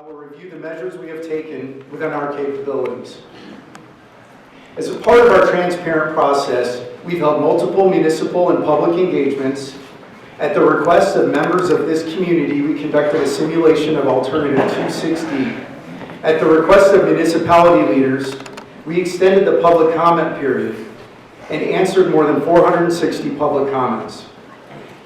will review the measures we have taken within our capabilities. As a part of our transparent process, we've held multiple municipal and public engagements. At the request of members of this community, we conducted a simulation of Alternative 260. At the request of municipality leaders, we extended the public comment period and answered more than 460 public comments.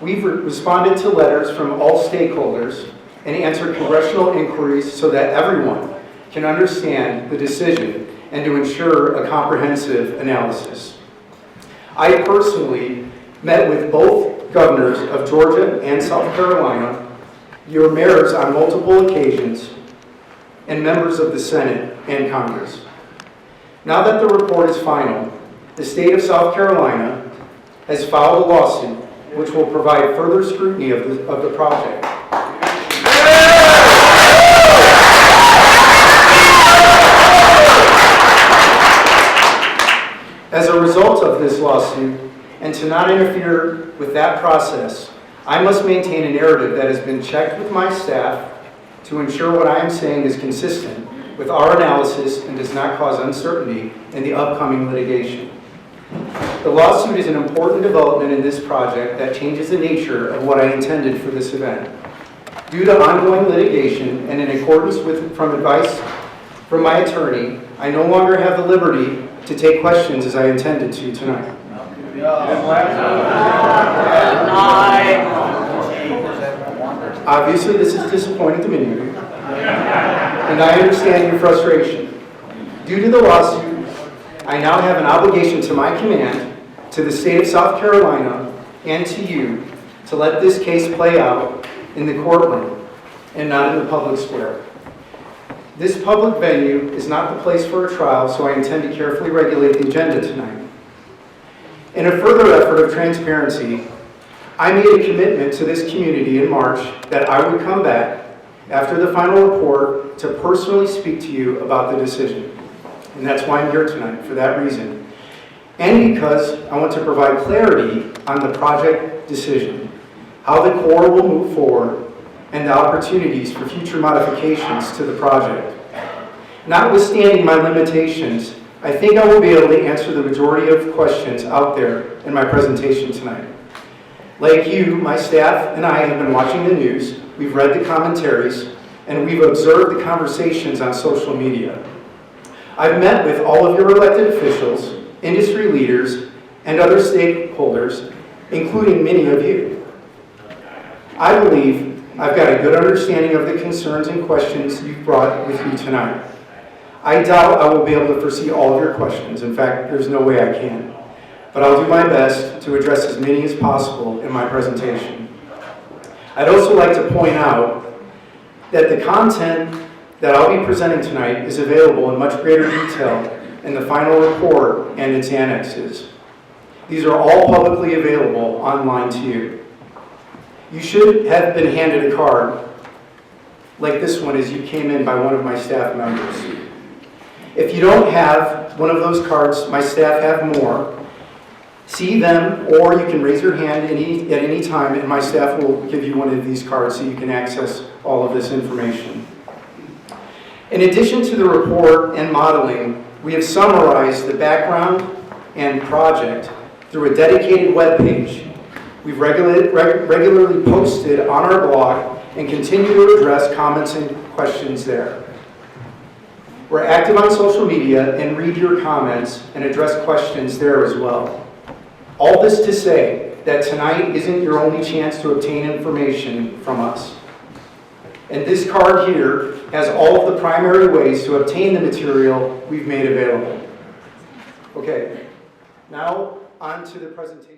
We've responded to letters from all stakeholders and answered congressional inquiries so that everyone can understand the decision and to ensure a comprehensive analysis. I personally met with both governors of Georgia and South Carolina, your mayors on multiple occasions, and members of the Senate and Congress. Now that the report is final, the state of South Carolina has filed a lawsuit which will provide further scrutiny of the project. As a result of this lawsuit, and to not interfere with that process, I must maintain a narrative that has been checked with my staff to ensure what I am saying is consistent with our analysis and does not cause uncertainty in the upcoming litigation. The lawsuit is an important development in this project that changes the nature of what I intended for this event. Due to ongoing litigation and in accordance from advice from my attorney, I no longer have the liberty to take questions as I intended to tonight. Obviously, this is disappointing to many of you, and I understand your frustration. Due to the lawsuit, I now have an obligation to my command, to the state of South Carolina, and to you to let this case play out in the courtroom and not in the public square. This public venue is not the place for a trial, so I intend to carefully regulate the agenda tonight. In a further effort of transparency, I made a commitment to this community in March that I would come back after the final report to personally speak to you about the decision. And that's why I'm here tonight, for that reason. And because I want to provide clarity on the project decision, how the Corps will move forward, and the opportunities for future modifications to the project. Notwithstanding my limitations, I think I will be able to answer the majority of questions out there in my presentation tonight. Like you, my staff and I have been watching the news, we've read the commentaries, and we've observed the conversations on social media. I've met with all of your elected officials, industry leaders, and other stakeholders, including many of you. I believe I've got a good understanding of the concerns and questions you've brought with you tonight. I doubt I will be able to foresee all of your questions. In fact, there's no way I can. But I'll do my best to address as many as possible in my presentation. I'd also like to point out that the content that I'll be presenting tonight is available in much greater detail in the final report and its annexes. These are all publicly available online to you. You should have been handed a card like this one as you came in by one of my staff members. If you don't have one of those cards, my staff have more. See them, or you can raise your hand at any time, and my staff will give you one of these cards so you can access all of this information. In addition to the report and modeling, we have summarized the background and project through a dedicated web page. We've regularly posted on our blog and continue to address comments and questions there. We're active on social media and read your comments and address questions there as well. All this to say that tonight isn't your only chance to obtain information from us. And this card here has all of the primary ways to obtain the material we've made available. Okay, now on to the presentation.